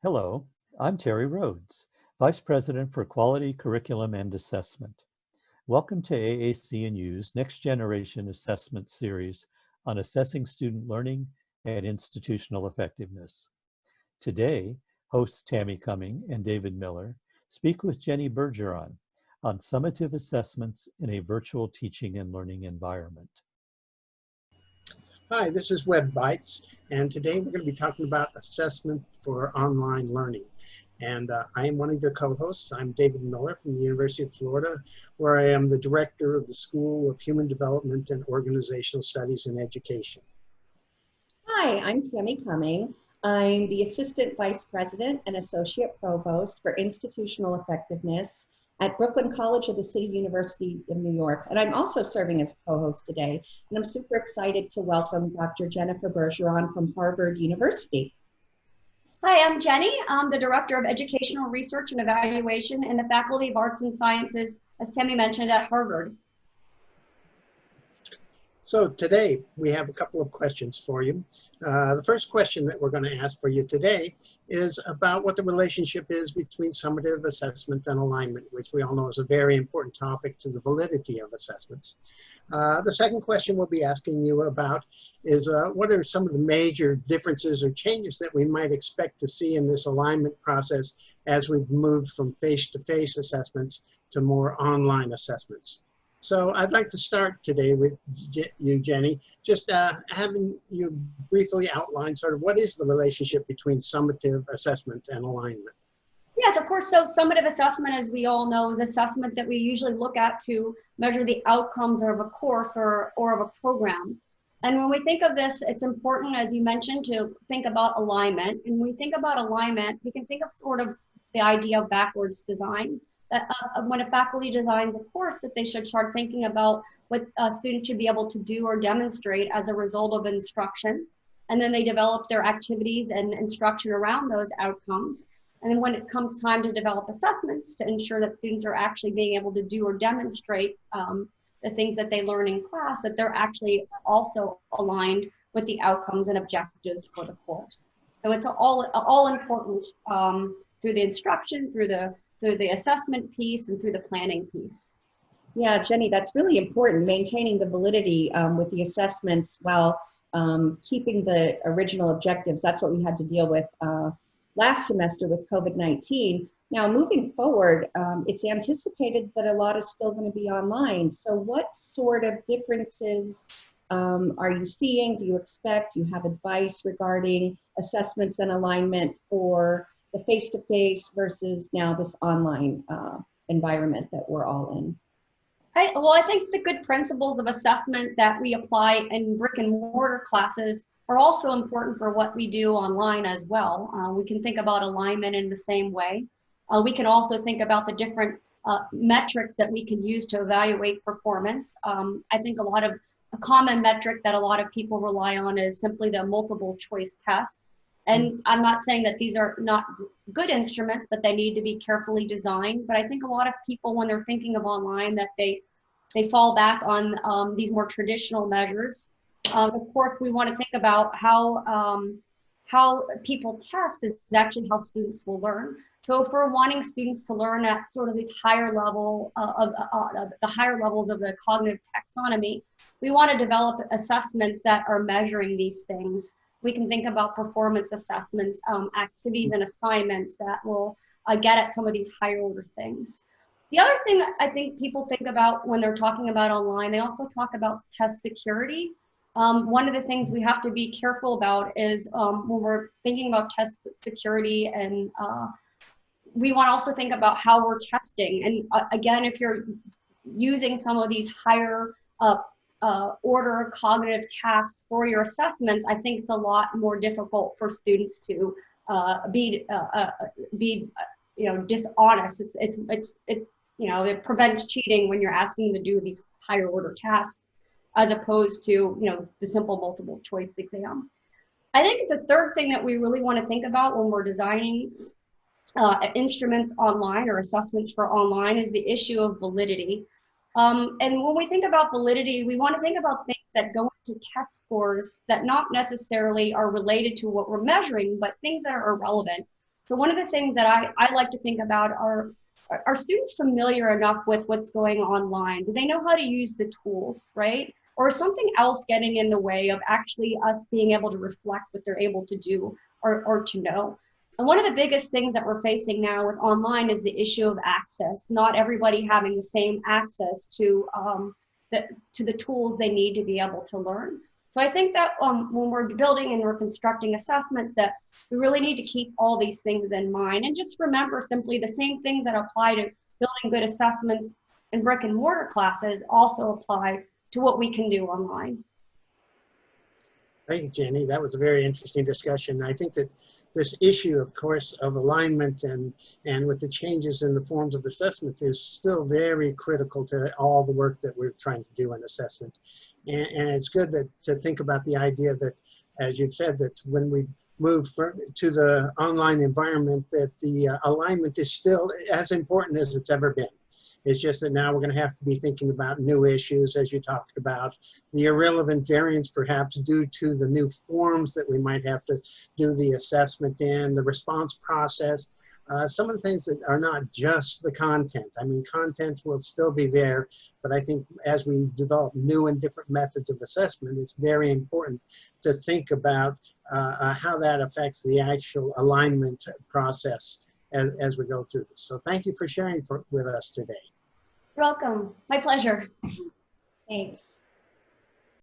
Hello, I'm Terry Rhodes, Vice President for Quality Curriculum and Assessment. Welcome to AAC&U's Next Generation Assessment Series on assessing student learning and institutional effectiveness. Today, hosts Tammie Cumming and David Miller speak with Jenny Bergeron on summative assessments in a virtual teaching and learning environment. Hi, this is Web Bytes, and today we're going to be talking about assessment for online learning. And I am one of your co-hosts. I'm David Miller from the University of Florida, where I am the director of the School of Human Development and Organizational Studies in Education. Hi, I'm Tammie Cumming. I'm the Assistant Vice President and Associate Provost for Institutional Effectiveness at Brooklyn College of the City University of New York. And I'm also serving as co-host today. And I'm super excited to welcome Dr. Jennifer Bergeron from Harvard University. Hi, I'm Jenny. I'm the Director of Educational Research and Evaluation in the Faculty of Arts and Sciences, as Tammie mentioned, at Harvard. So today we have a couple of questions for you. The first question that we're going to ask for you today is about what the relationship is between summative assessment and alignment, which we all know is a very important topic to the validity of assessments. The second question we'll be asking you about is what are some of the major differences or changes that we might expect to see in this alignment process as we've moved from face-to-face assessments to more online assessments. So I'd like to start today with you, Jenny, just having you briefly outline sort of what is the relationship between summative assessment and alignment. Yes, of course. So summative assessment, as we all know, is assessment that we usually look at to measure the outcomes of a course or of a program. And when we think of this, it's important, as you mentioned, to think about alignment. And when we think about alignment, we can think of sort of the idea of backwards design. That when a faculty designs a course, that they should start thinking about what students should be able to do or demonstrate as a result of instruction. And then they develop their activities and instruction around those outcomes. And then when it comes time to develop assessments to ensure that students are actually being able to do or demonstrate the things that they learn in class, that they're actually also aligned with the outcomes and objectives for the course. So it's all important through the instruction, through the assessment piece, and through the planning piece. Yeah, Jenny, that's really important, maintaining the validity with the assessments while keeping the original objectives. That's what we had to deal with last semester with COVID-19. Now, moving forward, it's anticipated that a lot is still going to be online. So what sort of differences are you seeing? Do you expect? Do you have advice regarding assessments and alignment for the face-to-face versus now this online environment that we're all in? I think the good principles of assessment that we apply in brick and mortar classes are also important for what we do online as well. We can think about alignment in the same way. We can also think about the different metrics that we can use to evaluate performance. I think a common metric that a lot of people rely on is simply the multiple choice test. And I'm not saying that these are not good instruments, but they need to be carefully designed. But I think a lot of people, when they're thinking of online, that they fall back on these more traditional measures. Of course, we want to think about how people test is actually how students will learn. So if we're wanting students to learn at sort of these higher level the higher levels of the cognitive taxonomy, we want to develop assessments that are measuring these things. We can think about performance assessments, activities and assignments that will get at some of these higher order things. The other thing I think people think about when they're talking about online, they also talk about test security. One of the things we have to be careful about is when we're thinking about test security, and we want to also think about how we're testing. And again, if you're using some of these higher order cognitive tasks for your assessments, I think it's a lot more difficult for students to be dishonest. It prevents cheating when you're asking them to do these higher order tasks, as opposed to the simple multiple choice exam. I think the third thing that we really want to think about when we're designing instruments online or assessments for online is the issue of validity. And when we think about validity, we want to think about things that go into test scores that not necessarily are related to what we're measuring, but things that are irrelevant. So one of the things that I like to think about are students familiar enough with what's going online? Do they know how to use the tools, right? Or is something else getting in the way of actually us being able to reflect what they're able to do or to know? And one of the biggest things that we're facing now with online is the issue of access. Not everybody having the same access to the tools they need to be able to learn. So I think that when we're building and we're constructing assessments, that we really need to keep all these things in mind and just remember simply the same things that apply to building good assessments in brick and mortar classes also apply to what we can do online. Thank you, Jenny. That was a very interesting discussion. I think that this issue, of course, of alignment and with the changes in the forms of assessment is still very critical to all the work that we're trying to do in assessment. And it's good to think about the idea that, as you've said, that when we move to the online environment, that the alignment is still as important as it's ever been. It's just that now we're going to have to be thinking about new issues, as you talked about, the irrelevant variance perhaps due to the new forms that we might have to do the assessment in, the response process, some of the things that are not just the content. I mean, content will still be there, but I think as we develop new and different methods of assessment, it's very important to think about how that affects the actual alignment process as we go through this. So thank you for sharing with us today. You're welcome. My pleasure. Thanks.